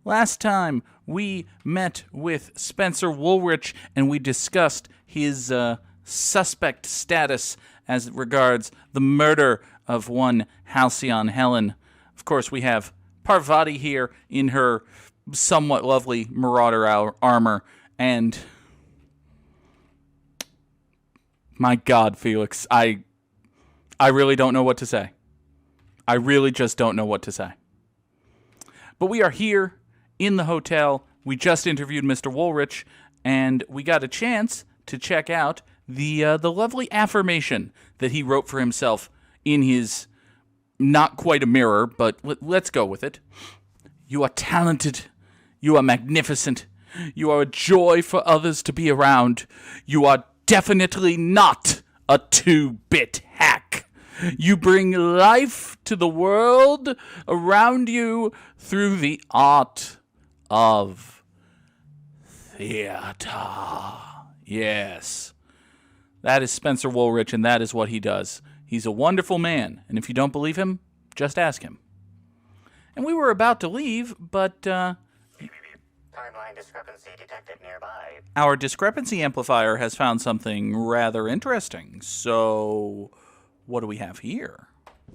Last time we met with Spencer Woolrich and we discussed his suspect status as regards the murder of one Halcyon Helen. Of course, we have Parvati here in her somewhat lovely Marauder armor, and my God, Felix, I really don't know what to say. I really just don't know what to say. But we are here in the hotel. We just interviewed Mr. Woolrich, and we got a chance to check out the lovely affirmation that he wrote for himself in his, not quite a mirror, but let's go with it. You are talented. You are magnificent. You are a joy for others to be around. You are definitely not a 2-bit hack. You bring life to the world around you through the art of theater. Yes. That is Spencer Woolrich, and that is what he does. He's a wonderful man, and if you don't believe him, just ask him. And we were about to leave, but timeline discrepancy detected nearby. Our discrepancy amplifier has found something rather interesting. So, what do we have here?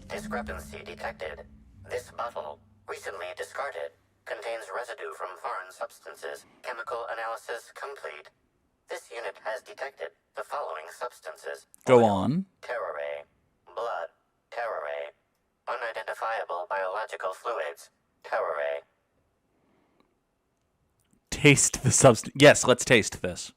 Discrepancy detected. This bottle, recently discarded, contains residue from foreign substances. Chemical analysis complete. This unit has detected the following substances. Go Oil, on. Terrorray, blood, terrorray, unidentifiable biological fluids, terrorray. Taste the substance. Yes, let's taste this.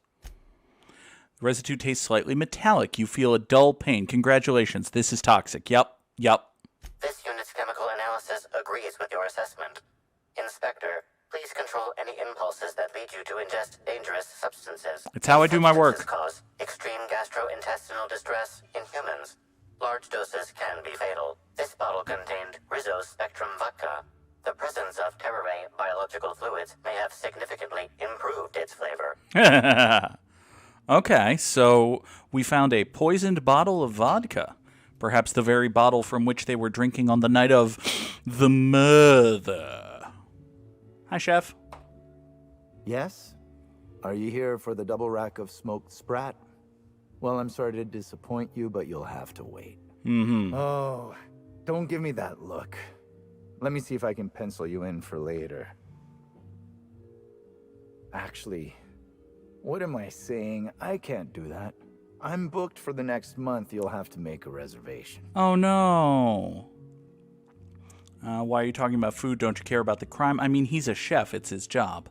The residue tastes slightly metallic. You feel a dull pain. Congratulations. This is toxic. Yep. This unit's chemical analysis agrees with your assessment. Inspector, please control any impulses that lead you to ingest dangerous substances. It's how I do my work. Substances cause extreme gastrointestinal distress in humans. Large doses can be fatal. This bottle contained Rizzo Spectrum vodka. The presence of terrorray biological fluids may have significantly improved its flavor. Okay, so we found a poisoned bottle of vodka. Perhaps the very bottle from which they were drinking on the night of the murder. Hi, Chef. Yes? Are you here for the double rack of smoked sprat? Well, I'm sorry to disappoint you, but you'll have to wait. Oh, don't give me that look. Let me see if I can pencil you in for later. Actually, what am I saying? I can't do that. I'm booked for the next month. You'll have to make a reservation. Oh, no. Why are you talking about food? Don't you care about the crime? I mean, he's a chef. It's his job.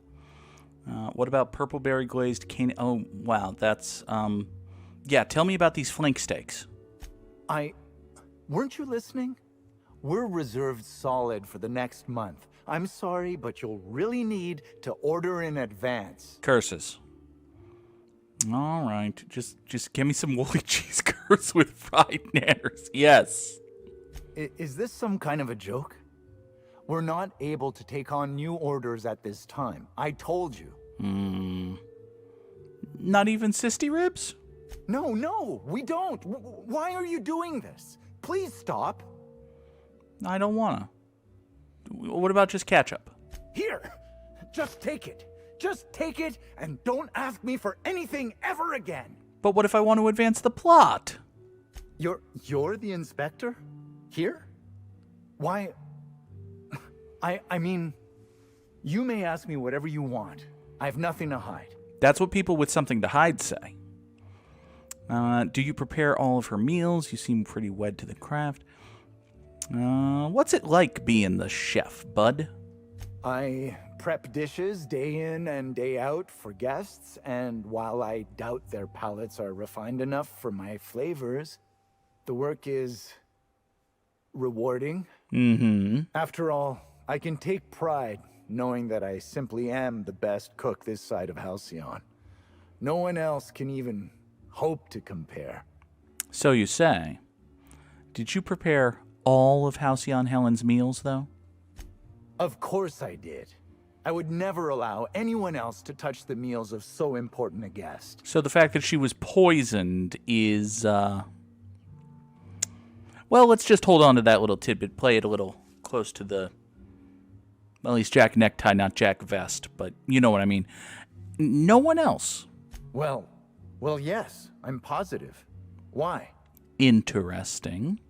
What about purple berry glazed cane? Oh, wow. That's, yeah, tell me about these flank steaks. Weren't you listening? We're reserved solid for the next month. I'm sorry, but you'll really need to order in advance. Curses. All right. Just give me some woolly cheese curds with fried nanners. Yes. Is this some kind of a joke? We're not able to take on new orders at this time. I told you. Not even cysty ribs? No, we don't. Why are you doing this? Please stop. I don't wanna. What about just ketchup? Here, just take it. Just take it and don't ask me for anything ever again. But what if I want to advance the plot? You're the inspector? Here? Why? I mean, you may ask me whatever you want. I have nothing to hide. That's what people with something to hide say. Do you prepare all of her meals? You seem pretty wed to the craft. What's it like being the chef, bud? I prep dishes day in and day out for guests, and while I doubt their palates are refined enough for my flavors, the work is rewarding. After all, I can take pride knowing that I simply am the best cook this side of Halcyon. No one else can even hope to compare. So you say. Did you prepare all of Halcyon Helen's meals, though? Of course I did. I would never allow anyone else to touch the meals of so important a guest. So the fact that she was poisoned is, well, let's just hold on to that little tidbit. Play it a little close to the Well, he's Jack Necktie, not Jack Vest, but you know what I mean. No one else. Well, yes, I'm positive. Why? Interesting.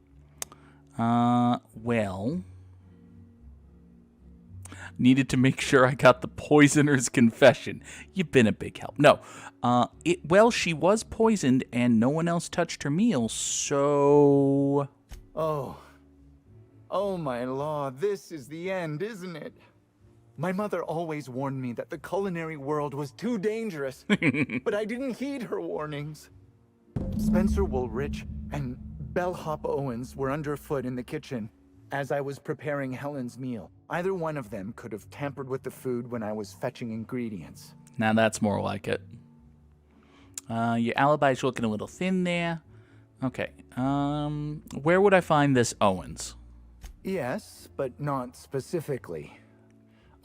Well, needed to make sure I got the poisoner's confession. You've been a big help. No, well, she was poisoned and no one else touched her meal, so... Oh my law, this is the end, isn't it? My mother always warned me that the culinary world was too dangerous, but I didn't heed her warnings. Spencer Woolrich and Bellhop Owens were underfoot in the kitchen as I was preparing Helen's meal. Either one of them could have tampered with the food when I was fetching ingredients. Now that's more like it. Your alibi's looking a little thin there. Okay, where would I find this Owens? Yes, but not specifically.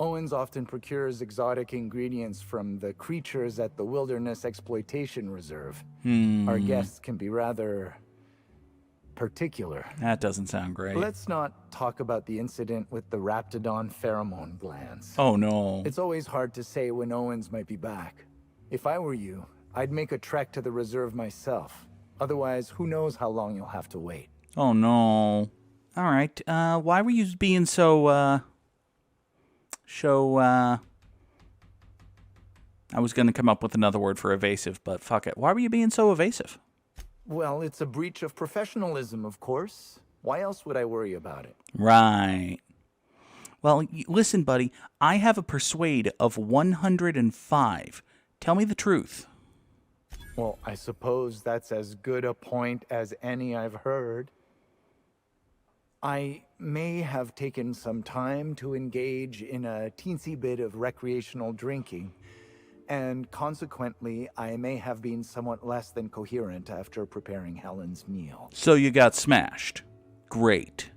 Owens often procures exotic ingredients from the creatures at the Wilderness Exploitation Reserve. Our guests can be rather particular. That doesn't sound great. Let's not talk about the incident with the Raptidon pheromone glands. Oh no. It's always hard to say when Owens might be back. If I were you, I'd make a trek to the reserve myself. Otherwise, who knows how long you'll have to wait. Oh no. All right, why were you being so, I was going to come up with another word for evasive, but fuck it. Why were you being so evasive? Well, it's a breach of professionalism, of course. Why else would I worry about it? Right. Well, listen, buddy. I have a persuade of 105. Tell me the truth. Well, I suppose that's as good a point as any I've heard. I may have taken some time to engage in a teensy bit of recreational drinking, and consequently, I may have been somewhat less than coherent after preparing Helen's meal. So you got smashed. Great.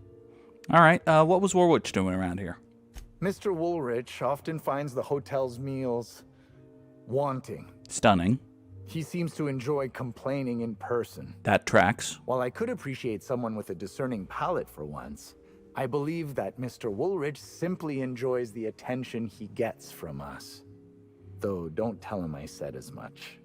All right, what was Woolrich doing around here? Mr. Woolrich often finds the hotel's meals wanting. Stunning. He seems to enjoy complaining in person. That tracks. While I could appreciate someone with a discerning palate for once, I believe that Mr. Woolrich simply enjoys the attention he gets from us. Though don't tell him I said as much.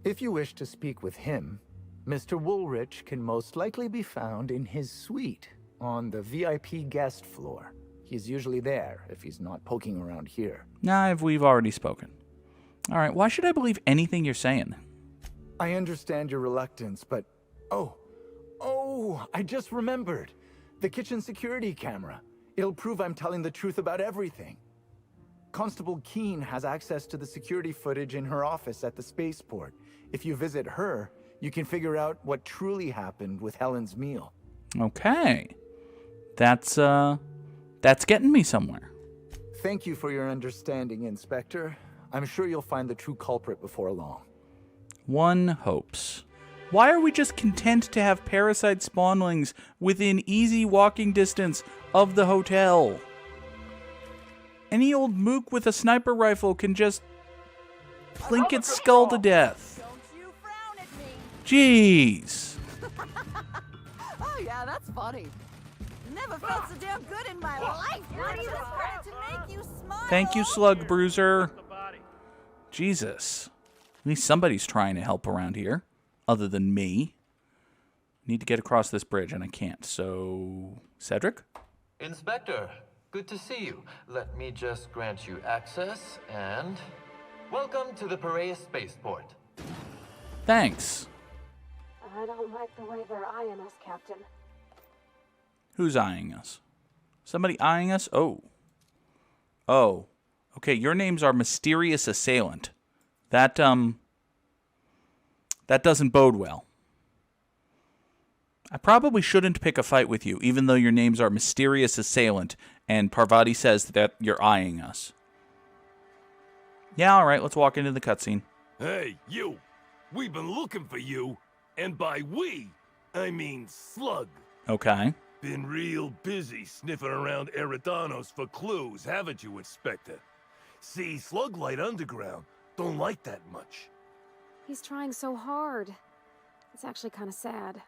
If you wish to speak with him, Mr. Woolrich can most likely be found in his suite on the VIP guest floor. He's usually there if he's not poking around here. Nah, we've already spoken. All right, why should I believe anything you're saying? I understand your reluctance, but... Oh, I just remembered. The kitchen security camera. It'll prove I'm telling the truth about everything. Constable Keene has access to the security footage in her office at the spaceport. If you visit her, you can figure out what truly happened with Helen's meal. Okay. That's getting me somewhere. Thank you for your understanding, Inspector. I'm sure you'll find the true culprit before long. One hopes. Why are we just content to have parasite spawnlings within easy walking distance of the hotel? Any old mook with a sniper rifle can just plink its skull to death. Don't you frown at me. Jeez. Oh yeah, that's funny. Never felt so damn good in my life. Not even to make you smile. Thank you, Slug Bruiser. Jesus. At least somebody's trying to help around here, other than me. Need to get across this bridge, and I can't. So, Cedric? Inspector, good to see you. Let me just grant you access, and... welcome to the Piraeus Spaceport. Thanks. I don't like the way they're eyeing us, Captain. Who's eyeing us? Somebody eyeing us? Oh. Oh. Okay, your names are Mysterious Assailant. That doesn't bode well. I probably shouldn't pick a fight with you, even though your names are Mysterious Assailant, and Parvati says that you're eyeing us. Yeah, alright, let's walk into the cutscene. Hey, you! We've been looking for you, and by we, I mean Slug. Okay. Been real busy sniffing around Eridanos for clues, haven't you, Inspector? See, Sluglight Underground don't like that much. He's trying so hard. It's actually kind of sad.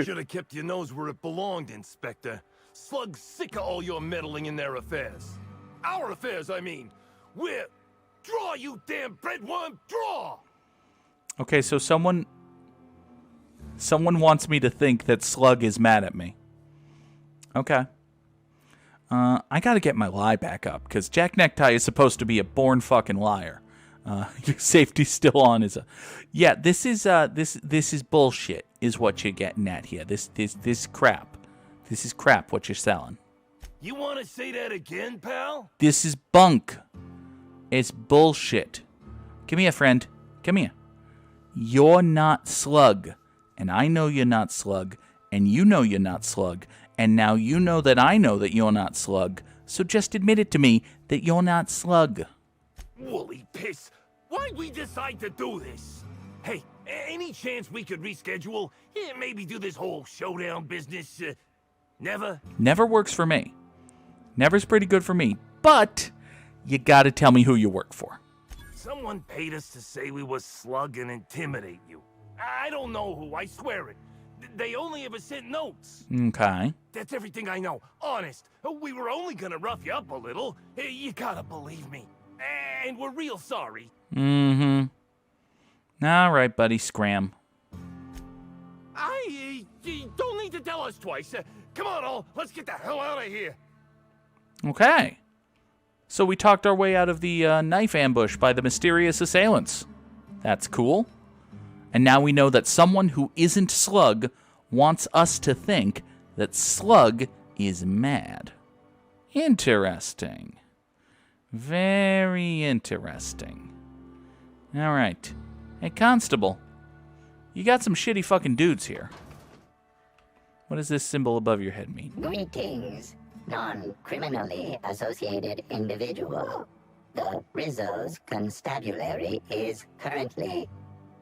Should have kept your nose where it belonged, Inspector. Slug's sick of all your meddling in their affairs. Our affairs, I mean. We're... Draw, you damn breadworm, draw! Okay, so someone wants me to think that Slug is mad at me. Okay. I gotta get my lie back up, because Jack Necktie is supposed to be a born fucking liar. Your safety's still on is a... Yeah, this is bullshit, is what you're getting at here. This crap. This is crap what you're selling. You want to say that again, pal? This is bunk. It's bullshit. Come here, friend. Come here. You're not Slug. And I know you're not Slug. And you know you're not Slug. And now you know that I know that you're not Slug. So just admit it to me that you're not Slug. Woolly piss. Why'd we decide to do this? Hey, any chance we could reschedule? Maybe do this whole showdown business? Never? Never works for me. Never's pretty good for me. But you gotta tell me who you work for. Someone paid us to say we was Slug and intimidate you. I don't know who, I swear it. They only ever sent notes. Okay. That's everything I know. Honest. We were only gonna rough you up a little. You gotta believe me. And we're real sorry. Mm-hmm. All right, buddy. Scram. You don't need to tell us twice. Come on, all. Let's get the hell out of here. Okay. So we talked our way out of the knife ambush by the mysterious assailants. That's cool. And now we know that someone who isn't Slug wants us to think that Slug is mad. Interesting. Very interesting. All right. Hey, Constable. You got some shitty fucking dudes here. What does this symbol above your head mean? Greetings, non-criminally associated individual. The Rizzo's constabulary is currently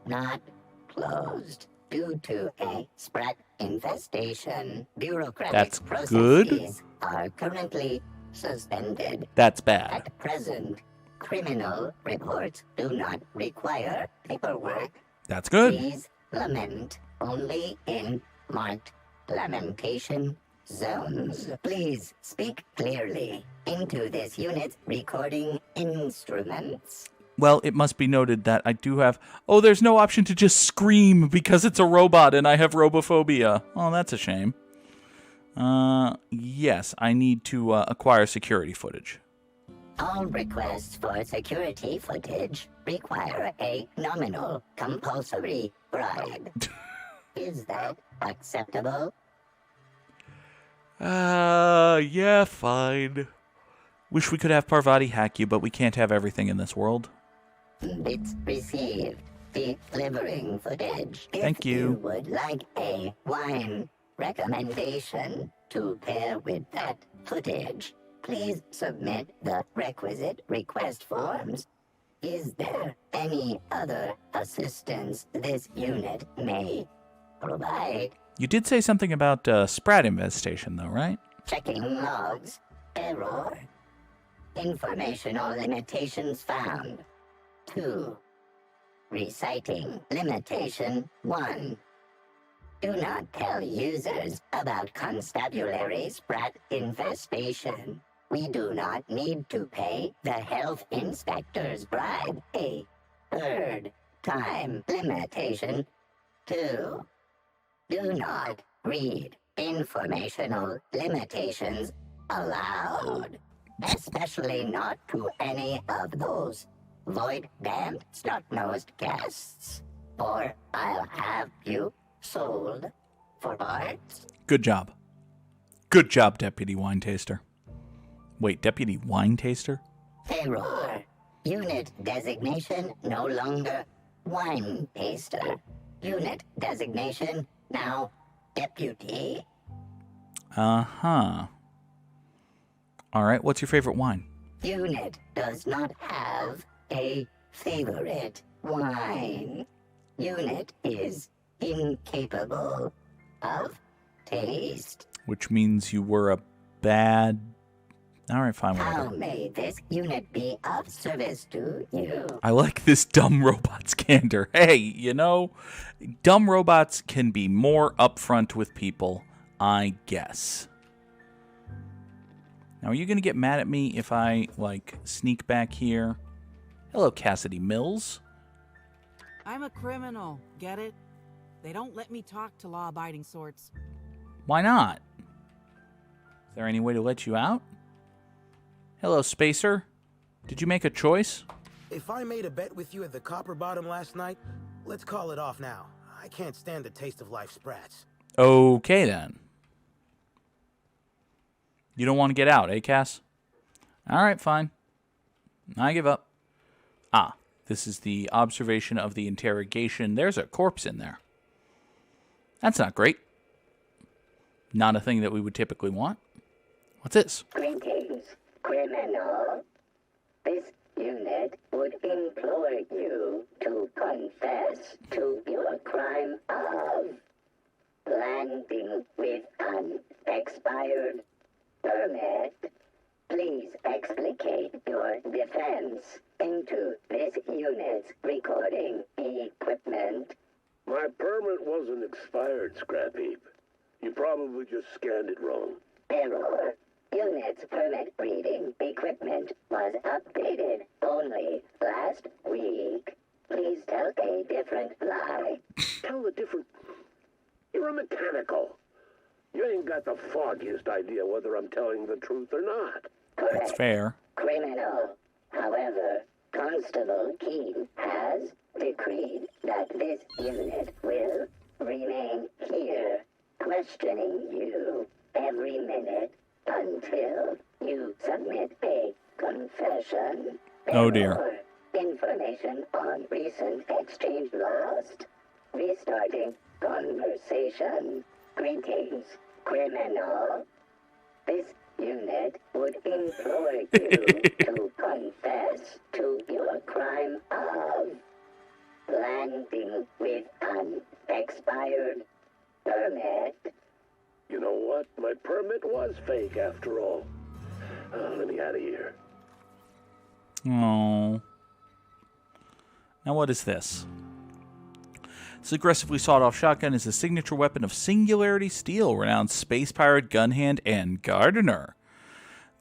not closed due to a sprat infestation. Bureaucratic That's processes good. Are currently suspended. That's bad. At present, criminal reports do not require paperwork. That's good. Please lament only in marked lamentation zones. Please speak clearly into this unit's recording instruments. Well, it must be noted that I do have... Oh, there's no option to just scream because it's a robot and I have robophobia. Oh, that's a shame. Yes, I need to acquire security footage. All requests for security footage require a nominal compulsory bribe. Is that acceptable? Yeah, fine. Wish we could have Parvati hack you, but we can't have everything in this world. It's received. Delivering footage. Thank If you. you would like a wine recommendation to pair with that footage, please submit the requisite request forms. Is there any other assistance this unit may provide? You did say something about Sprat infestation, though, right? Checking logs. Error. Informational limitations found. 2. Reciting limitation 1. Do not tell users about constabulary sprat infestation. We do not need to pay the health inspector's bribe. A third time limitation 2. Do not read informational limitations aloud, especially not to any of those void-damned snot-nosed guests, or I'll have you sold for parts. Good job. Good job, Deputy Wine Taster. Wait, Deputy Wine Taster? Error. Unit designation no longer wine taster. Unit designation now deputy. Uh-huh. All right, what's your favorite wine? Unit does not have a favorite wine. Unit is incapable of taste. Which means you were a bad... All right, fine, How whatever. may this unit be of service to you? I like this dumb robot's candor. Hey, you know, dumb robots can be more upfront with people, I guess. Now, are you going to get mad at me if I, like, sneak back here? Hello, Cassidy Mills. I'm a criminal, get it? They don't let me talk to law-abiding sorts. Why not? Is there any way to let you out? Hello, Spacer. Did you make a choice? If I made a bet with you at the Copper Bottom last night, let's call it off now. I can't stand the taste of life sprats. Okay, then. You don't want to get out, eh, Cass? All right, fine. I give up. Ah, this is the observation of the interrogation. There's a corpse in there. That's not great. Not a thing that we would typically want. What's this? Greetings, criminal. This unit would implore you to confess to your crime of landing with an expired permit. Please explicate your defense into this unit's recording equipment. My permit wasn't expired, Scrap Heap. You probably just scanned it wrong. Error. Unit's permit reading equipment was updated only last week. Please tell a different lie. Tell a different... You're a mechanical. You ain't got the foggiest idea whether I'm telling the truth or not. Correct. That's fair. Criminal. However, Constable Keene has decreed that this unit will remain here, questioning you every minute until you submit a confession. Oh, dear. Information on recent exchange lost. Restarting conversation. Greetings, criminal. This unit would implore you to confess to your crime of landing with an expired permit. You know what? My permit was fake after all. Let me out of here. Oh. Now what is this? This aggressively sawed-off shotgun is a signature weapon of Singularity Steel, renowned space pirate, gun hand, and gardener.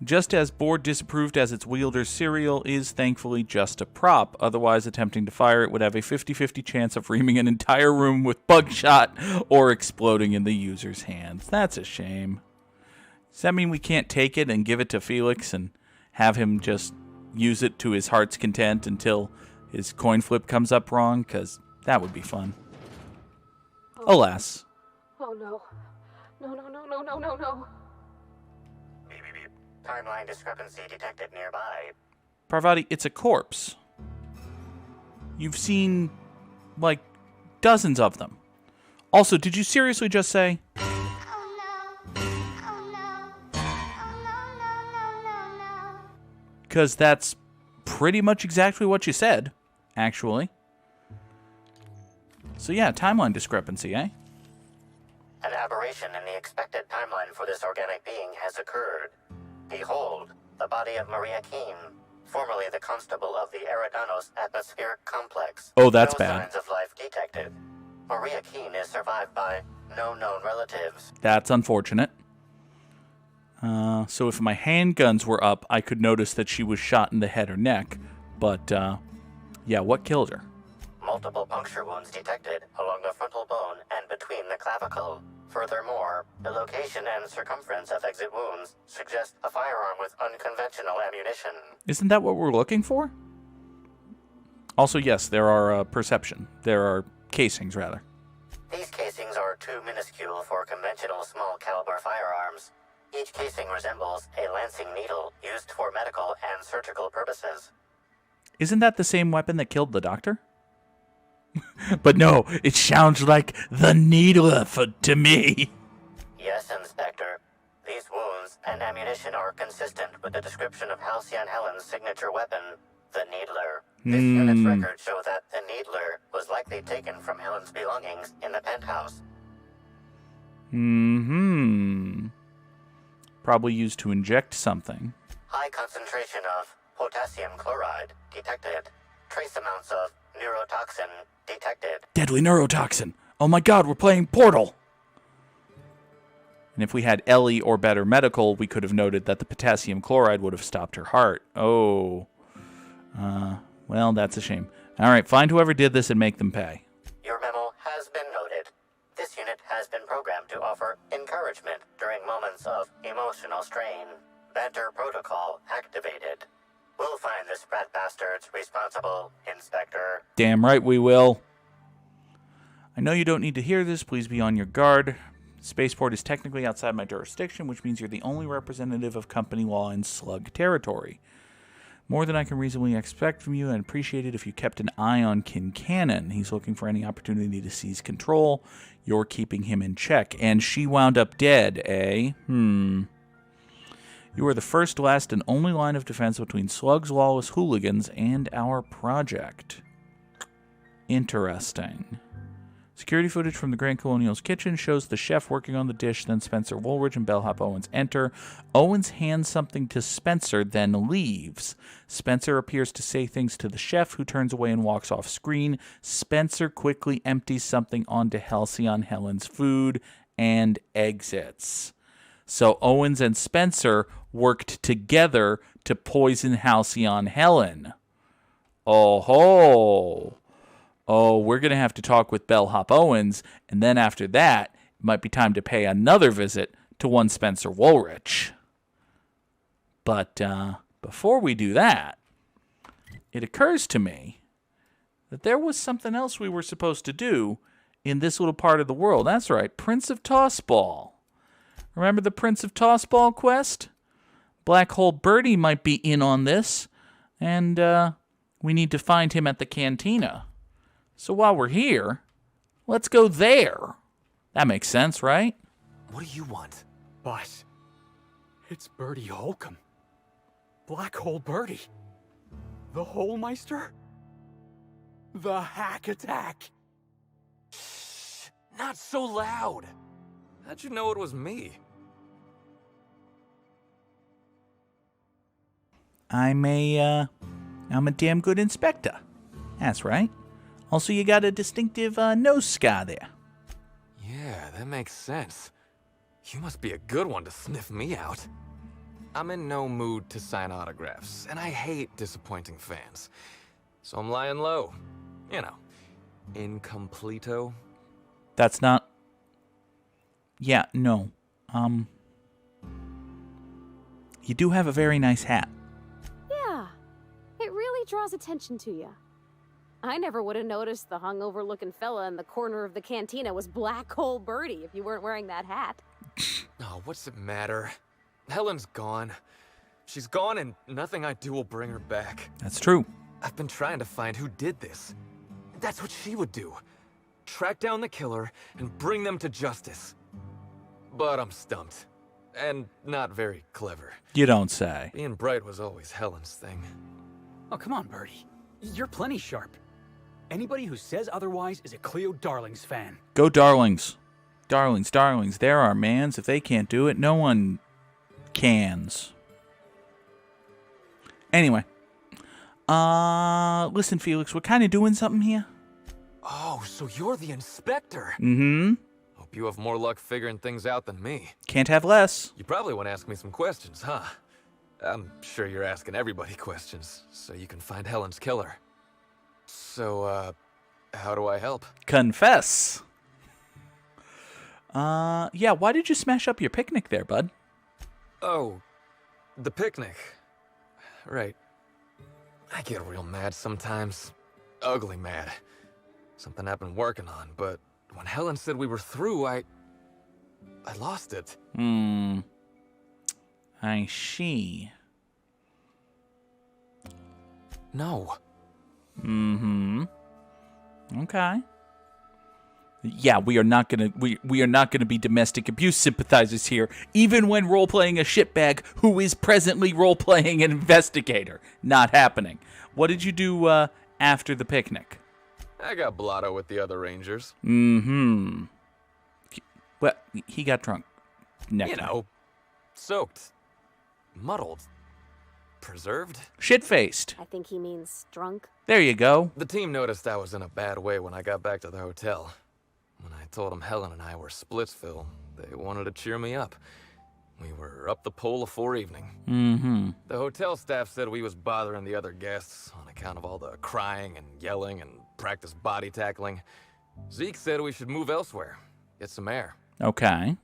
Just as bored disapproved as its wielder, Serial is thankfully just a prop. Otherwise, attempting to fire it would have a 50-50 chance of reaming an entire room with buckshot or exploding in the user's hands. That's a shame. Does that mean we can't take it and give it to Felix and have him just use it to his heart's content until his coin flip comes up wrong? Because that would be fun. Alas. Oh no. No. Timeline discrepancy detected nearby. Parvati, it's a corpse. You've seen, like, dozens of them. Also, did you seriously just say... Because that's pretty much exactly what you said, actually. So yeah, timeline discrepancy, eh? An aberration in the expected timeline for this organic being has occurred. Behold, the body of Maria Keene, formerly the constable of the Eridanos atmospheric complex. Oh, that's no bad. Signs of life detected. Maria Keene is survived by no known relatives. That's unfortunate. So if my handguns were up, I could notice that she was shot in the head or neck. But, yeah, what killed her? Multiple puncture wounds detected along the frontal bone and between the clavicle. Furthermore, the location and circumference of exit wounds suggest a firearm with unconventional ammunition. Isn't that what we're looking for? Also, yes, there are perception. There are casings, rather. These casings are too minuscule for conventional small caliber firearms. Each casing resembles a lancing needle used for medical and surgical purposes. Isn't that the same weapon that killed the doctor? But no, it sounds like the needler to me. Yes, Inspector. These wounds and ammunition are consistent with the description of Halcyon Helen's signature weapon, the Needler. This unit's records show that the Needler was likely taken from Helen's belongings in the penthouse. Probably used to inject something. High concentration of potassium chloride detected. Trace amounts of neurotoxin detected. Deadly neurotoxin. Oh my god, we're playing Portal. And if we had Ellie or Better Medical, we could have noted that the potassium chloride would have stopped her heart. Oh. Well, that's a shame. All right, find whoever did this and make them pay. Your memo has been noted. This unit has been programmed to offer encouragement during moments of emotional strain. Banter protocol activated. We'll find this rat bastard's responsible, Inspector. Damn right we will. I know you don't need to hear this. Please be on your guard. Spaceport is technically outside my jurisdiction, which means you're the only representative of company law in Slug territory. More than I can reasonably expect from you, and appreciate it if you kept an eye on Kincannon. He's looking for any opportunity to seize control. You're keeping him in check. And she wound up dead, eh? You are the first, last, and only line of defense between Slug's lawless hooligans and our project. Interesting. Security footage from the Grand Colonial's kitchen shows the chef working on the dish, then Spencer Woolridge and Bellhop Owens enter. Owens hands something to Spencer, then leaves. Spencer appears to say things to the chef, who turns away and walks off screen. Spencer quickly empties something onto Halcyon Helen's food and exits. So Owens and Spencer worked together to poison Halcyon Helen. Oh-ho! Oh, we're going to have to talk with Bellhop Owens, and then after that, it might be time to pay another visit to one Spencer Woolrich. But before we do that, it occurs to me that there was something else we were supposed to do in this little part of the world. That's right, Prince of Tossball. Remember the Prince of Tossball quest? Black Hole Birdie might be in on this, and we need to find him at the cantina. So while we're here, let's go there. That makes sense, right? What do you want? Boss, it's Birdie Holcomb. Black Hole Birdie. The Holmeister? The Hack Attack. Shh, not so loud. How'd you know it was me? I'm a damn good inspector. That's right. Also, you got a distinctive nose scar there. Yeah, that makes sense. You must be a good one to sniff me out. I'm in no mood to sign autographs, and I hate disappointing fans. So I'm lying low. You know, incompleto. That's not... Yeah, no. You do have a very nice hat. Yeah, it really draws attention to you. I never would have noticed the hungover-looking fella in the corner of the cantina was Black Hole Birdie if you weren't wearing that hat. Oh, what's it matter? Helen's gone. She's gone and nothing I do will bring her back. That's true. I've been trying to find who did this. That's what she would do. Track down the killer and bring them to justice. But I'm stumped. And not very clever. You don't say. Being bright was always Helen's thing. Oh, come on, Birdie. You're plenty sharp. Anybody who says otherwise is a Cleo Darlings fan. Go Darlings. Darlings, darlings. They're our mans. If they can't do it, no one cans. Anyway. Listen, Felix, we're kind of doing something here. Oh, so you're the inspector. Mm-hmm. Hope you have more luck figuring things out than me. Can't have less. You probably want to ask me some questions, huh? I'm sure you're asking everybody questions, so you can find Helen's killer. So, how do I help? Confess. Yeah, why did you smash up your picnic there, bud? Oh, the picnic. Right. I get real mad sometimes. Ugly mad. Something I've been working on, but when Helen said we were through, I lost it. I see. No. Okay. Yeah, we are not gonna we are not gonna be domestic abuse sympathizers here, even when role playing a shitbag who is presently role playing an investigator. Not happening. What did you do after the picnic? I got blotto with the other rangers. Well, he got drunk. Necktie. You know, soaked, muddled, preserved. Shit-faced. I think he means drunk. There you go. The team noticed I was in a bad way when I got back to the hotel. When I told them Helen and I were Splitsville, they wanted to cheer me up. We were up the pole afore evening. Mm-hmm. The hotel staff said we was bothering the other guests on account of all the crying and yelling and practice body tackling. Zeke said we should move elsewhere, get some air. Okay.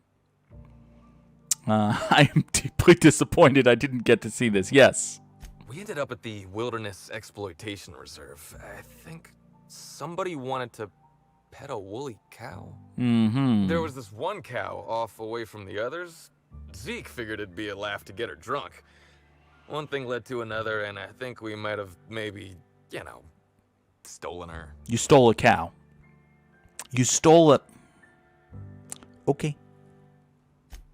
I am deeply disappointed I didn't get to see this. Yes. We ended up at the Wilderness Exploitation Reserve. I think somebody wanted to pet a woolly cow. Mm-hmm. There was this one cow off away from the others. Zeke figured it'd be a laugh to get her drunk. One thing led to another, and I think we might have maybe, stolen her. You stole a cow. You stole a... Okay.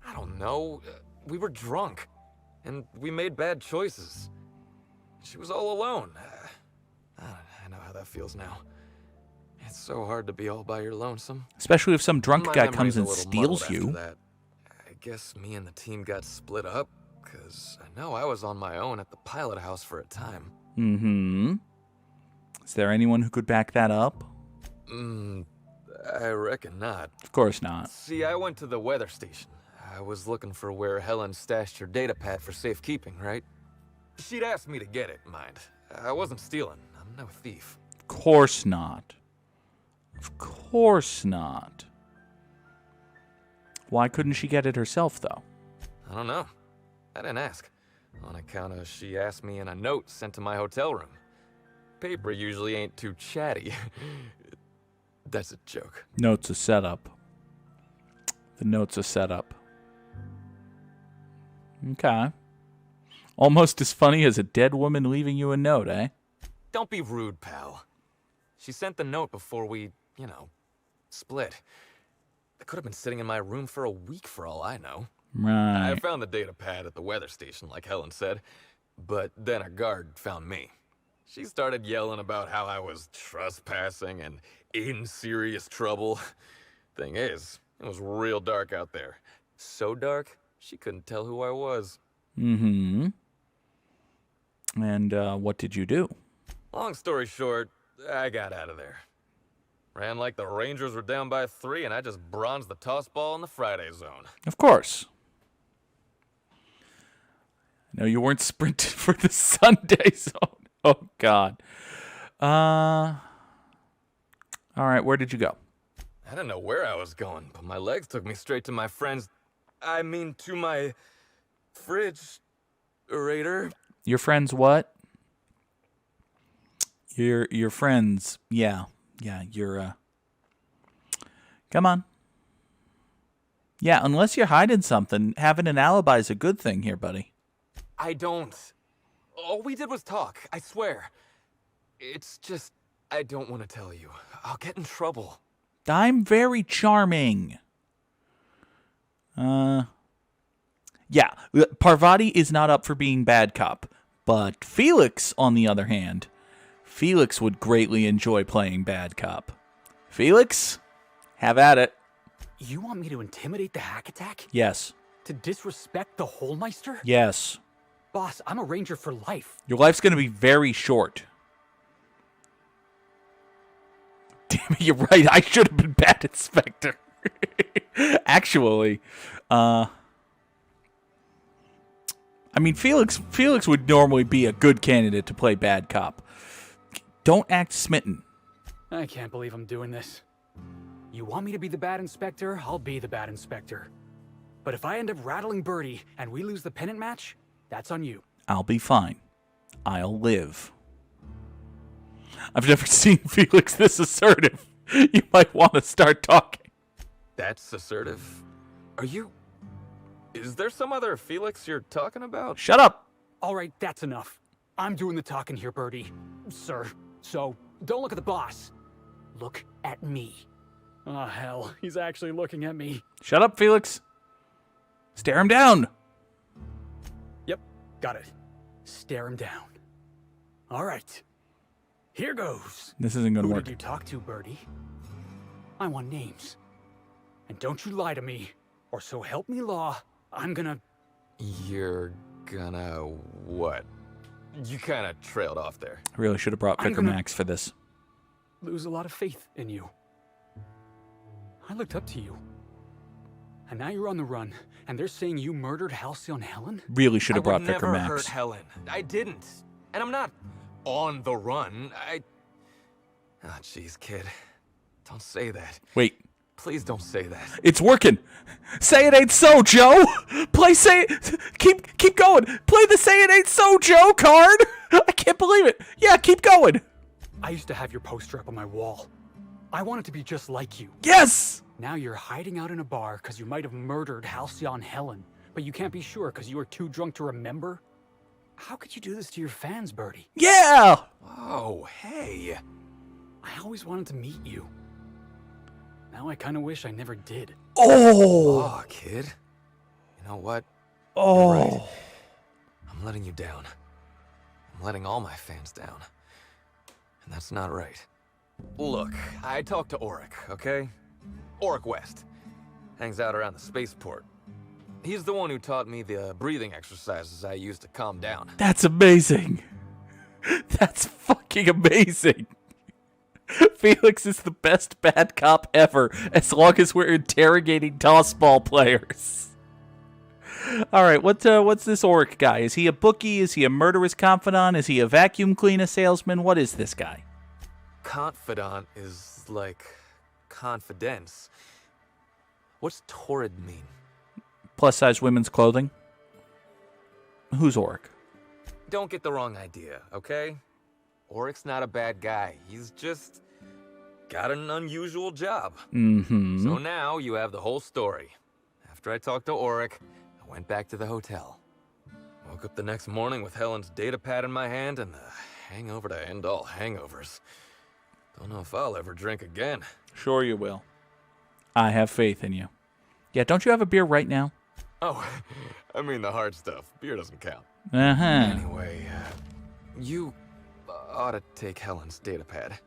I don't know. We were drunk, and we made bad choices. She was all alone. I know how that feels now. It's so hard to be all by your lonesome. Especially if some drunk My guy memory's comes a and little steals muddled you. after that. I guess me and the team got split up, because I know I was on my own at the pilot house for a time. Mm-hmm. Is there anyone who could back that up? I reckon not. Of course not. See, I went to the weather station. I was looking for where Helen stashed her data pad for safekeeping, right? She'd asked me to get it, mind. I wasn't stealing. I'm no thief. Of course not. Of course not. Why couldn't she get it herself, though? I don't know. I didn't ask. On account of she asked me in a note sent to my hotel room. Paper usually ain't too chatty. That's a joke. Note's a setup. The note's a setup. Okay. Almost as funny as a dead woman leaving you a note, eh? Don't be rude, pal. She sent the note before we, split. It could have been sitting in my room for a week for all I know. Right. I found the data pad at the weather station, like Helen said, but then a guard found me. She started yelling about how I was trespassing and in serious trouble. Thing is, it was real dark out there. So dark, she couldn't tell who I was. Mm-hmm. And what did you do? Long story short, I got out of there. Ran like the Rangers were down by 3, and I just bronzed the toss ball in the Friday zone. Of course. No, you weren't sprinting for the Sunday zone. Oh, God. All right, where did you go? I didn't know where I was going, but my legs took me straight to my friend's... to my... fridge... Raider. Your friend's what? Your friend's... Yeah, you're... Come on. Yeah, unless you're hiding something, having an alibi is a good thing here, buddy. I don't. All we did was talk, I swear. It's just, I don't want to tell you. I'll get in trouble. I'm very charming. Yeah, Parvati is not up for being bad cop. But Felix, on the other hand, Felix would greatly enjoy playing bad cop. Felix, have at it. You want me to intimidate the hack attack? Yes. To disrespect the Holmeister? Yes. Boss, I'm a ranger for life. Your life's going to be very short. Damn it, you're right. I should have been bad inspector. Actually, I mean, Felix would normally be a good candidate to play bad cop. Don't act smitten. I can't believe I'm doing this. You want me to be the bad inspector? I'll be the bad inspector. But if I end up rattling Birdie and we lose the pennant match, that's on you. I'll be fine. I'll live. I've never seen Felix this assertive. You might want to start talking. That's assertive. Is there some other Felix you're talking about? Shut up. All right, that's enough. I'm doing the talking here, Birdie. Sir. So, don't look at the boss. Look at me. Oh, hell. He's actually looking at me. Shut up, Felix. Stare him down. Yep, got it. Stare him down. All right. Here goes. This isn't going to Who work. did you talk to, Birdie? I want names. And don't you lie to me, or so help me law, I'm gonna... You're gonna what? You kind of trailed off there. I really should have brought I'm Vicar gonna- Max for this. lose a lot of faith in you. I looked up to you. And now you're on the run, and they're saying you murdered Halcyon Helen? Really should have brought I would Vicar never Max. hurt Helen. I didn't. And I'm not on the run. Ah, jeez, kid. Don't say that. Wait. Please don't say that. It's working. Say it ain't so, Joe. Keep going. Play the say it ain't so, Joe card. I can't believe it. Yeah, keep going. I used to have your poster up on my wall. I wanted to be just like you. Yes. Now you're hiding out in a bar because you might have murdered Halcyon Helen, but you can't be sure because you were too drunk to remember? How could you do this to your fans, Birdie? Yeah. Oh, hey. I always wanted to meet you. Now I kind of wish I never did. Oh, kid. You know what? Oh. You're right. I'm letting you down. I'm letting all my fans down. And that's not right. Look, I talked to Auric, okay? Auric West. Hangs out around the spaceport. He's the one who taught me the breathing exercises I use to calm down. That's amazing. That's fucking amazing. Felix is the best bad cop ever, as long as we're interrogating tossball players. All right, what's this Auric guy? Is he a bookie? Is he a murderous confidant? Is he a vacuum cleaner salesman? What is this guy? Confidant is like confidence. What's torrid mean? Plus-size women's clothing. Who's Auric? Don't get the wrong idea, okay? Auric's not a bad guy. He's just got an unusual job. Mm-hmm. So now you have the whole story. After I talked to Auric, I went back to the hotel. Woke up the next morning with Helen's data pad in my hand and the hangover to end all hangovers. Don't know if I'll ever drink again. Sure you will. I have faith in you. Yeah, don't you have a beer right now? Oh, I mean the hard stuff. Beer doesn't count. Uh-huh. Anyway, you ought to take Helen's data pad.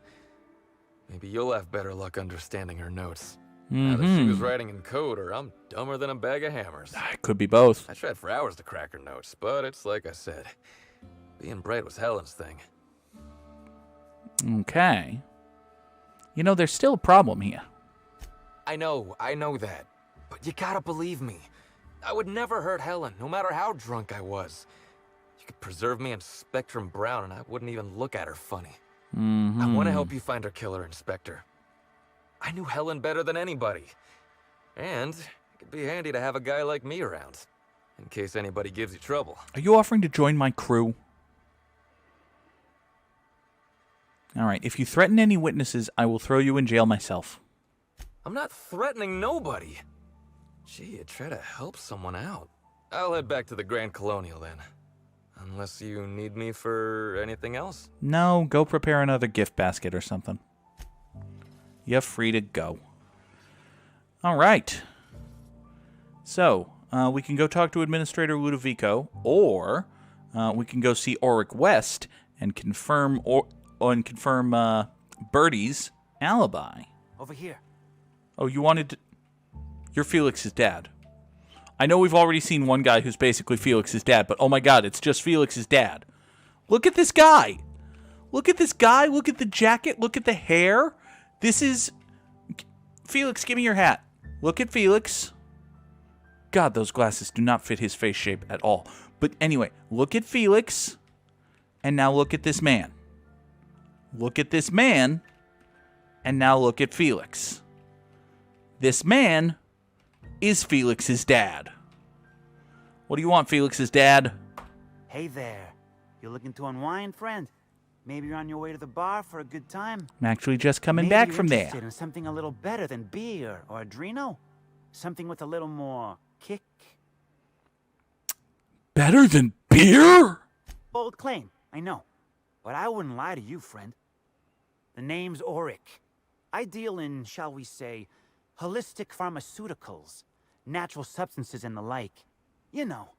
Maybe you'll have better luck understanding her notes. Now that she was writing in code, or I'm dumber than a bag of hammers. It could be both. I tried for hours to crack her notes, but it's like I said. Being bright was Helen's thing. Okay. You know, there's still a problem here. I know that. But you gotta believe me. I would never hurt Helen, no matter how drunk I was. You could preserve me in Spectrum Brown and I wouldn't even look at her funny. I want to help you find her killer, Inspector. I knew Helen better than anybody. And it could be handy to have a guy like me around, in case anybody gives you trouble. Are you offering to join my crew? All right, if you threaten any witnesses, I will throw you in jail myself. I'm not threatening nobody. Gee, you try to help someone out. I'll head back to the Grand Colonial then. Unless you need me for anything else? No, go prepare another gift basket or something. You're free to go. All right. So, we can go talk to Administrator Ludovico, or we can go see Auric West and confirm Birdie's alibi. Over here. Oh, you wanted to... You're Felix's dad. I know we've already seen one guy who's basically Felix's dad, but oh my god, it's just Felix's dad. Look at this guy. Look at this guy. Look at the jacket. Look at the hair. This is... Felix, give me your hat. Look at Felix. God, those glasses do not fit his face shape at all. But anyway, look at Felix. And now look at this man. Look at this man. And now look at Felix. This man is Felix's dad. What do you want, Felix's dad? Hey there. You looking to unwind, friend? Maybe you're on your way to the bar for a good time. I'm actually just coming Maybe back you're from there. interested in something a little better than beer or Adreno? Something with a little more kick? Better than beer? Bold claim, I know. But I wouldn't lie to you, friend. The name's Auric. I deal in, shall we say, holistic pharmaceuticals, natural substances and the like. You know,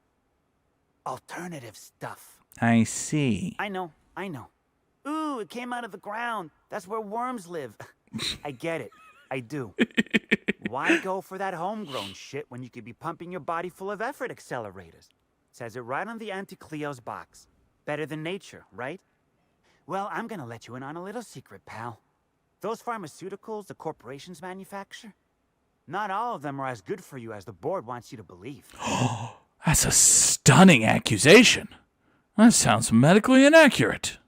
alternative stuff. I see. I know. Ooh, it came out of the ground. That's where worms live. I get it. I do. Why go for that homegrown shit when you could be pumping your body full of effort accelerators? Says it right on the Anti-Cleo's box. Better than nature, right? Well, I'm gonna let you in on a little secret, pal. Those pharmaceuticals the corporations manufacture, Not all of them are as good for you as the board wants you to believe. That's a stunning accusation. That sounds medically inaccurate.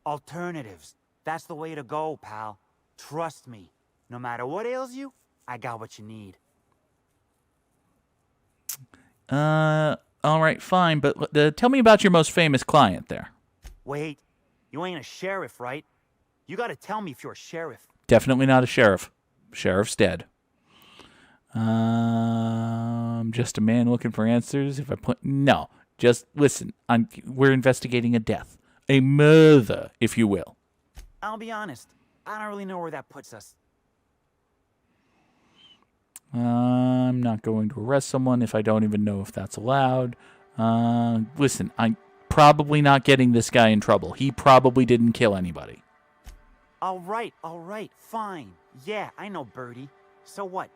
Alternatives. That's the way to go, pal. Trust me. No matter what ails you, I got what you need. All right, fine, but tell me about your most famous client there. Wait, you ain't a sheriff, right? You gotta tell me if you're a sheriff. Definitely not a sheriff. Sheriff's dead. Just a man looking for answers. No, just listen. We're investigating a death, a murder, if you will. I'll be honest. I don't really know where that puts us. I'm not going to arrest someone if I don't even know if that's allowed. Listen, I'm probably not getting this guy in trouble. He probably didn't kill anybody. All right, fine. Yeah, I know Birdie. So what?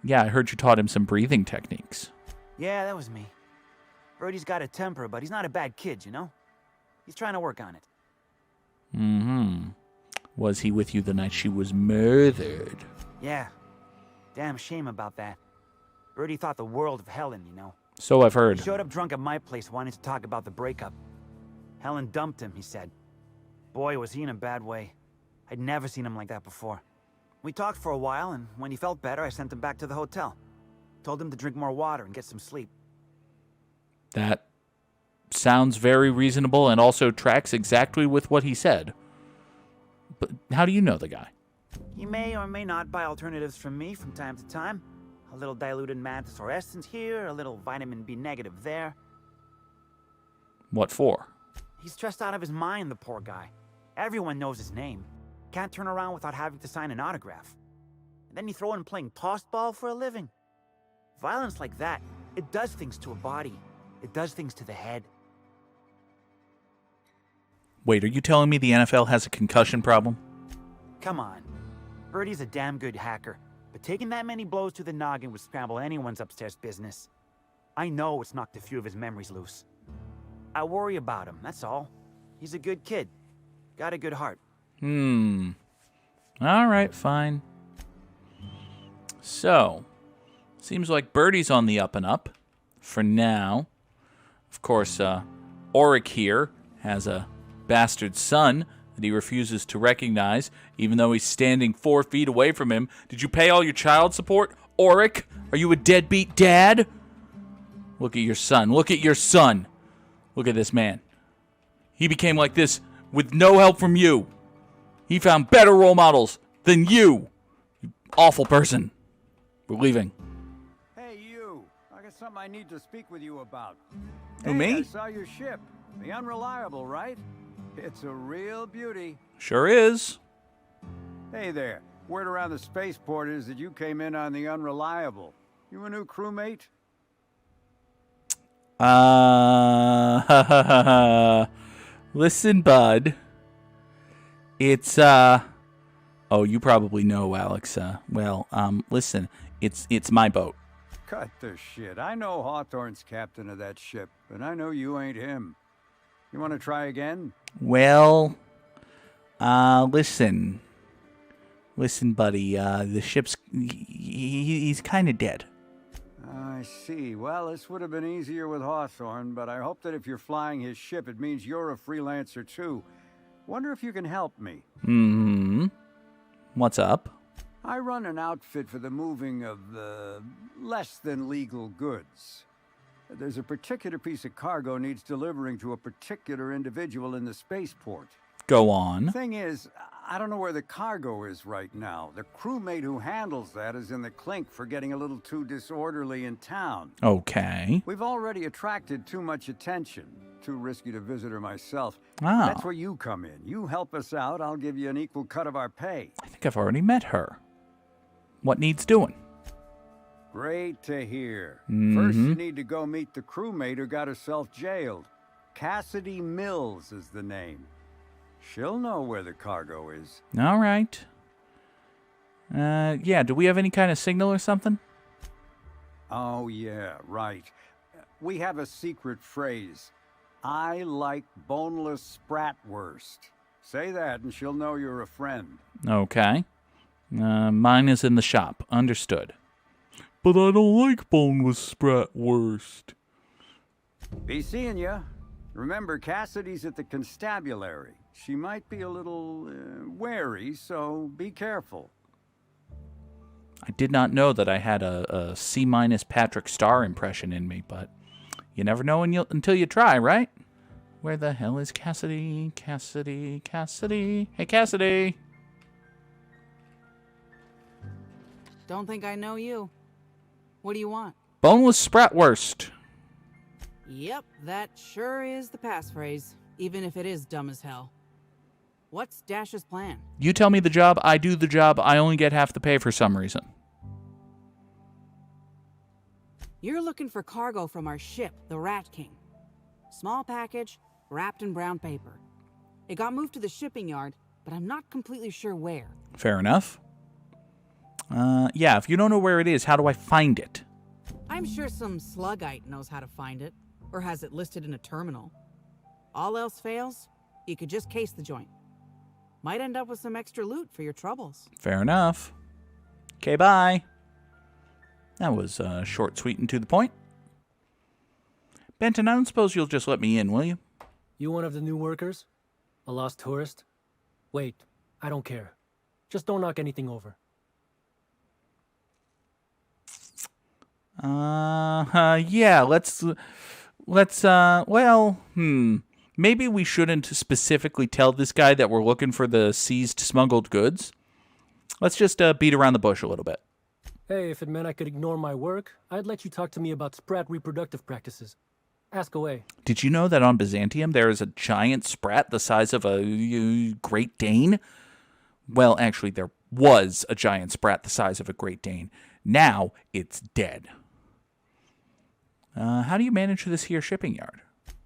Yeah, I heard you taught him some breathing techniques. Yeah, that was me. Birdie's got a temper, but he's not a bad kid, you know? He's trying to work on it. Mm-hmm. Was he with you the night she was murdered? Yeah. Damn shame about that. Birdie thought the world of Helen, you know? So I've heard. He showed up drunk at my place wanting to talk about the breakup. Helen dumped him, he said. Boy, was he in a bad way. I'd never seen him like that before. We talked for a while, and when he felt better, I sent him back to the hotel. Told him to drink more water and get some sleep. That sounds very reasonable and also tracks exactly with what he said. But how do you know the guy? He may or may not buy alternatives from me from time to time. A little diluted mantis essence here, a little vitamin B negative there. What for? He's stressed out of his mind, the poor guy. Everyone knows his name. Can't turn around without having to sign an autograph. And then you throw in playing tossball for a living. Violence like that, it does things to a body. It does things to the head. Wait, are you telling me the NFL has a concussion problem? Come on. Birdie's a damn good hacker, but taking that many blows to the noggin would scramble anyone's upstairs business. I know it's knocked a few of his memories loose. I worry about him, that's all. He's a good kid. Got a good heart. All right, fine. So, seems like Birdie's on the up and up for now. Of course, Auric here has a bastard son that he refuses to recognize, even though he's standing 4 feet away from him. Did you pay all your child support, Auric? Are you a deadbeat dad? Look at your son. Look at your son. Look at this man. He became like this with no help from you. He found better role models than you. You awful person. We're leaving. Hey, you. I got something I need to speak with you about. Who, me? I saw your ship. The Unreliable, right? It's a real beauty. Sure is. Hey there. Word around the spaceport is that you came in on the Unreliable. You a new crewmate? Listen, bud. It's, oh, you probably know, Alex. Listen, it's my boat. Cut the shit. I know Hawthorne's captain of that ship, and I know you ain't him. You want to try again? Well, listen. Listen, buddy, the ship's, he's kind of dead. I see. Well, this would have been easier with Hawthorne, but I hope that if you're flying his ship, it means you're a freelancer too. Wonder if you can help me. What's up? I run an outfit for the moving of less than legal goods. There's a particular piece of cargo needs delivering to a particular individual in the spaceport. Go on. Thing is, I don't know where the cargo is right now. The crewmate who handles that is in the clink for getting a little too disorderly in town. Okay. We've already attracted too much attention. Too risky to visit her myself. Ah. That's where you come in. You help us out, I'll give you an equal cut of our pay. I think I've already met her. What needs doing? Great to hear. First, you need to go meet the crewmate who got herself jailed. Cassidy Mills is the name. She'll know where the cargo is. All right. Yeah, do we have any kind of signal or something? Oh, yeah, right. We have a secret phrase. I like boneless spratwurst. Say that and she'll know you're a friend. Okay. Mine is in the shop. Understood. But I don't like boneless bratwurst. Be seeing ya. Remember, Cassidy's at the constabulary. She might be a little wary, so be careful. I did not know that I had a C- Patrick Star impression in me, but you never know until you try, right? Where the hell is Cassidy? Cassidy, Cassidy. Hey, Cassidy. Don't think I know you. What do you want? Boneless bratwurst. Yep, that sure is the passphrase, even if it is dumb as hell. What's Dash's plan? You tell me the job, I do the job, I only get half the pay for some reason. You're looking for cargo from our ship, the Rat King. Small package, wrapped in brown paper. It got moved to the shipping yard, but I'm not completely sure where. Fair enough. Yeah, if you don't know where it is, how do I find it? I'm sure some sluggite knows how to find it, or has it listed in a terminal. All else fails, you could just case the joint. Might end up with some extra loot for your troubles. Fair enough. Okay, bye. That was short, sweet, and to the point. Benton, I don't suppose you'll just let me in, will you? You one of the new workers? A lost tourist? Wait, I don't care. Just don't knock anything over. Yeah, maybe we shouldn't specifically tell this guy that we're looking for the seized smuggled goods. Let's just beat around the bush a little bit. Hey, if it meant I could ignore my work, I'd let you talk to me about sprat reproductive practices. Ask away. Did you know that on Byzantium there is a giant sprat the size of a Great Dane? Well, actually, there was a giant sprat the size of a Great Dane. Now it's dead. How do you manage this here shipping yard?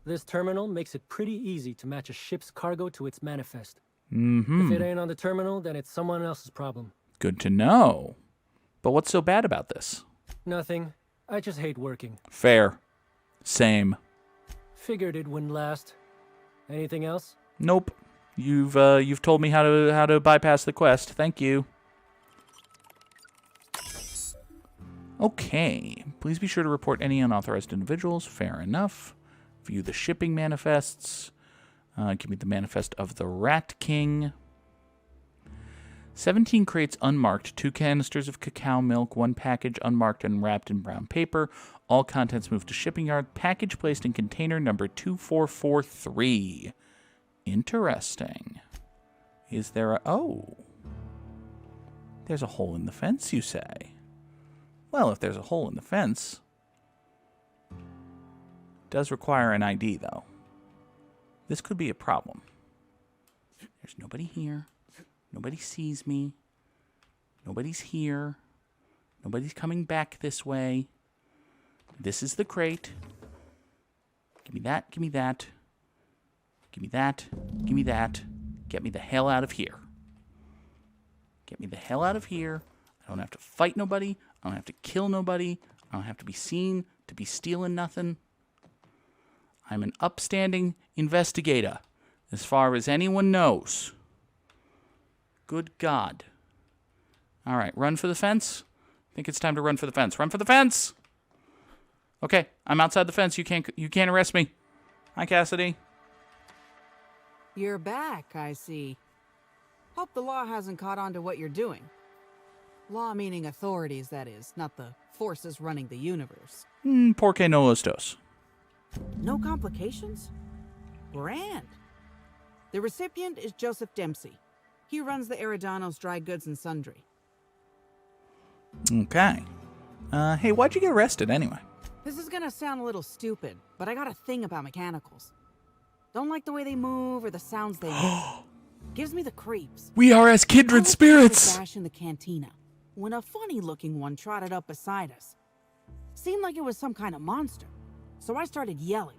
This terminal makes it pretty easy to match a ship's cargo to its manifest. Mm-hmm. If it ain't on the terminal, then it's someone else's problem. Good to know. But what's so bad about this? Nothing. I just hate working. Fair. Same. Figured it wouldn't last. Anything else? Nope. You've told me how to bypass the quest. Thank you. Okay. Please be sure to report any unauthorized individuals. Fair enough. View the shipping manifests. Give me the manifest of the Rat King. 17 crates unmarked, 2 canisters of cacao milk, 1 package unmarked and wrapped in brown paper. All contents moved to shipping yard. Package placed in container number 2443. Interesting. Is there a... Oh. There's a hole in the fence, you say? Well, if there's a hole in the fence... It does require an ID, though. This could be a problem. There's nobody here. Nobody sees me. Nobody's here. Nobody's coming back this way. This is the crate. Give me that, give me that. Give me that, give me that. Get me the hell out of here. Get me the hell out of here. I don't have to fight nobody. I don't have to kill nobody. I don't have to be seen to be stealing nothing. I'm an upstanding investigator, as far as anyone knows. Good God. All right, run for the fence. I think it's time to run for the fence. Run for the fence! Okay, I'm outside the fence. You can't arrest me. Hi, Cassidy. You're back, I see. Hope the law hasn't caught on to what you're doing. Law meaning authorities, that is, not the forces running the universe. Porque no los dos. No complications? Grand. The recipient is Joseph Dempsey. He runs the Eridanos Dry Goods and Sundry. Okay. Hey, why'd you get arrested anyway? This is gonna sound a little stupid, but I got a thing about mechanicals. Don't like the way they move or the sounds they make. Gives me the creeps. We are as kindred spirits! Dash in the cantina when a funny-looking one trotted up beside us. Seemed like it was some kind of monster, so I started yelling,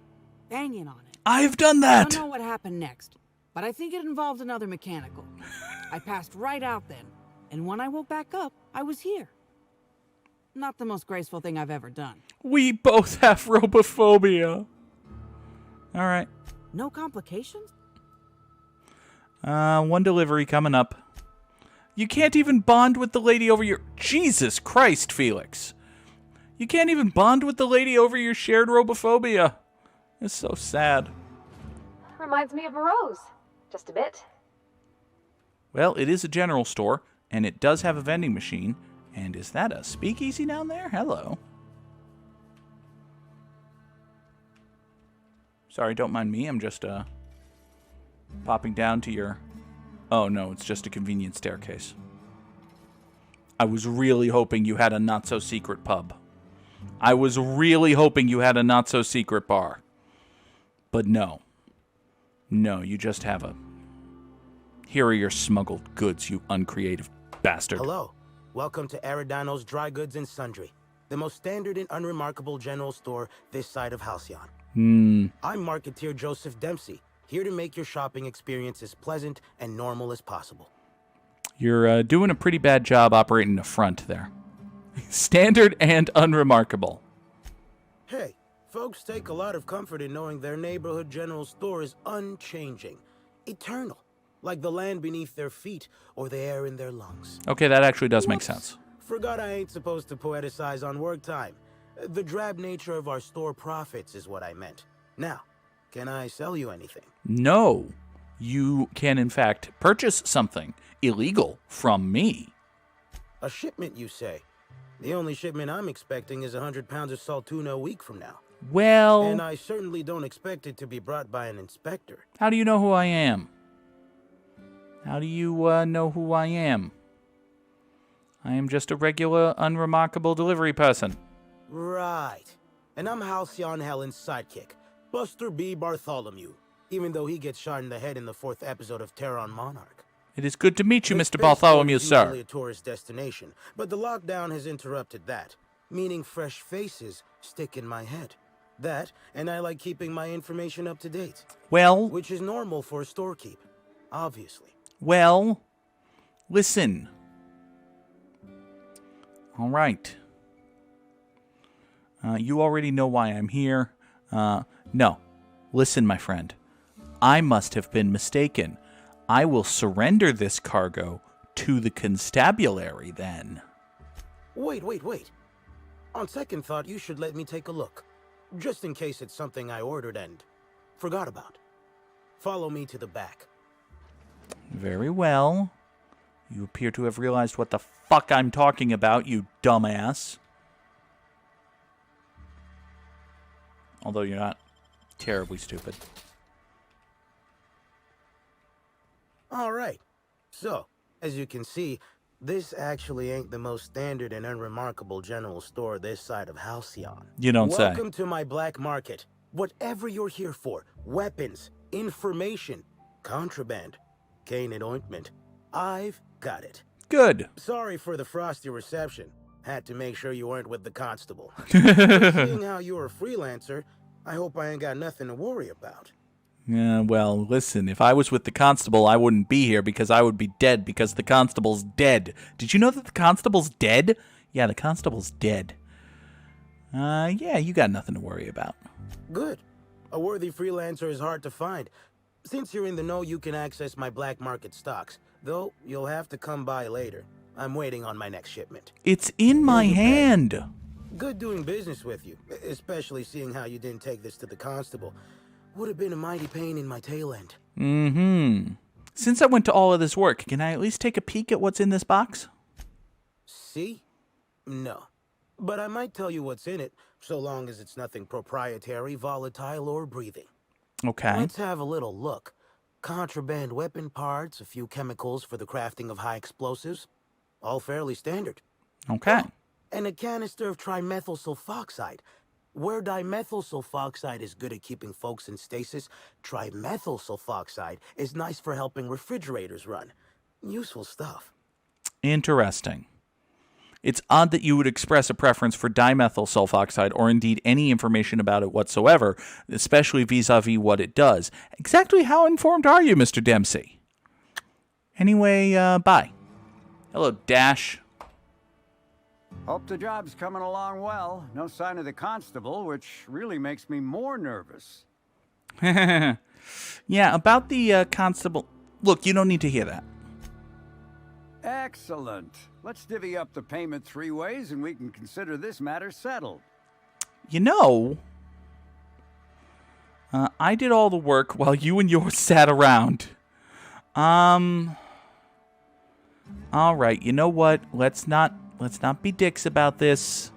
banging on it. I've done that! I don't know what happened next, but I think it involved another mechanical. I passed right out then, and when I woke back up, I was here. Not the most graceful thing I've ever done. We both have robophobia. All right. No complications? One delivery coming up. You can't even bond with the lady over your... Jesus Christ, Felix. You can't even bond with the lady over your shared robophobia. It's so sad. Reminds me of a rose. Just a bit. Well, it is a general store, and it does have a vending machine. And is that a speakeasy down there? Hello. Sorry, don't mind me. I'm just, popping down to your... Oh, no, it's just a convenient staircase. I was really hoping you had a not-so-secret pub. I was really hoping you had a not-so-secret bar. But no. No, you just have a... Here are your smuggled goods, you uncreative bastard. Hello. Welcome to Eridanos Dry Goods and Sundry, the most standard and unremarkable general store this side of Halcyon. I'm Marketeer Joseph Dempsey, here to make your shopping experience as pleasant and normal as possible. You're doing a pretty bad job operating the front there. Standard and unremarkable. Hey, folks take a lot of comfort in knowing their neighborhood general store is unchanging, eternal, like the land beneath their feet or the air in their lungs. Okay, that actually does make sense. Forgot I ain't supposed to poeticize on work time. The drab nature of our store profits is what I meant. Now, can I sell you anything? No. You can, in fact, purchase something illegal from me. A shipment, you say? The only shipment I'm expecting is 100 pounds of salt tuna a week from now. Well... And I certainly don't expect it to be brought by an inspector. How do you know who I am? How do you know who I am? I am just a regular, unremarkable delivery person. Right. And I'm Halcyon Helen's sidekick, Buster B. Bartholomew, even though he gets shot in the head in the 4th episode of Terror on Monarch. It is good to meet you, Mr. Bartholomew, sir. It's a tourist destination, but the lockdown has interrupted that, meaning fresh faces stick in my head. That, and I like keeping my information up to date. Well... Which is normal for a storekeep, obviously. Well, listen. All right. You already know why I'm here. No. Listen, my friend. I must have been mistaken. I will surrender this cargo to the constabulary, then. Wait. On second thought, you should let me take a look. Just in case it's something I ordered and forgot about. Follow me to the back. Very well. You appear to have realized what the fuck I'm talking about, you dumbass. Although you're not terribly stupid. All right. So, as you can see, this actually ain't the most standard and unremarkable general store this side of Halcyon. You don't say. Welcome to my black market. Whatever you're here for, weapons, information, contraband, cane and ointment, I've got it. Good. Sorry for the frosty reception. Had to make sure you weren't with the constable. Seeing how you're a freelancer, I hope I ain't got nothing to worry about. Yeah, well, listen, if I was with the constable, I wouldn't be here because I would be dead because the constable's dead. Did you know that the constable's dead? Yeah, the constable's dead. Yeah, you got nothing to worry about. Good. A worthy freelancer is hard to find. Since you're in the know, you can access my black market stocks. Though, you'll have to come by later. I'm waiting on my next shipment. It's in my hand. Good doing business with you, especially seeing how you didn't take this to the constable. Would have been a mighty pain in my tail end. Mm-hmm. Since I went to all of this work, can I at least take a peek at what's in this box? See? No. But I might tell you what's in it, so long as it's nothing proprietary, volatile, or breathing. Okay. Let's have a little look. Contraband weapon parts, a few chemicals for the crafting of high explosives. All fairly standard. Okay. And a canister of trimethyl sulfoxide. Where dimethyl sulfoxide is good at keeping folks in stasis, trimethyl sulfoxide is nice for helping refrigerators run. Useful stuff. Interesting. It's odd that you would express a preference for dimethyl sulfoxide or indeed any information about it whatsoever, especially vis-a-vis what it does. Exactly how informed are you, Mr. Dempsey? Anyway, bye. Hello, Dash. Hope the job's coming along well. No sign of the constable, which really makes me more nervous. Yeah, about the constable... Look, you don't need to hear that. Excellent. Let's divvy up the payment 3 ways and we can consider this matter settled. You know, I did all the work while you and yours sat around. All right, you know what? Let's not be dicks about this.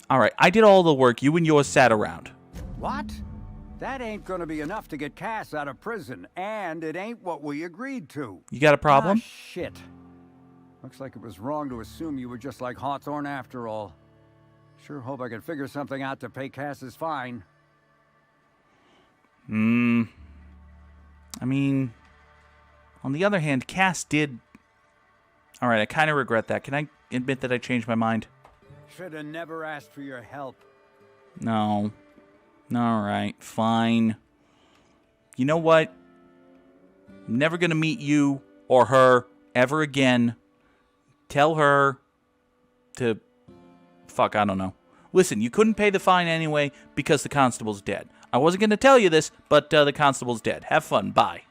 All right, I did all the work. You and yours sat around. What? That ain't gonna be enough to get Cass out of prison, and it ain't what we agreed to. You got a problem? Ah, shit. Looks like it was wrong to assume you were just like Hawthorne after all. Sure hope I can figure something out to pay Cass's fine. I mean, on the other hand, Cass did... All right, I kind of regret that. Can I admit that I changed my mind? Should have never asked for your help. No. All right, fine. You know what? I'm never going to meet you or her ever again. Tell her to... Fuck, I don't know. Listen, you couldn't pay the fine anyway because the constable's dead. I wasn't going to tell you this, but the constable's dead. Have fun. Bye.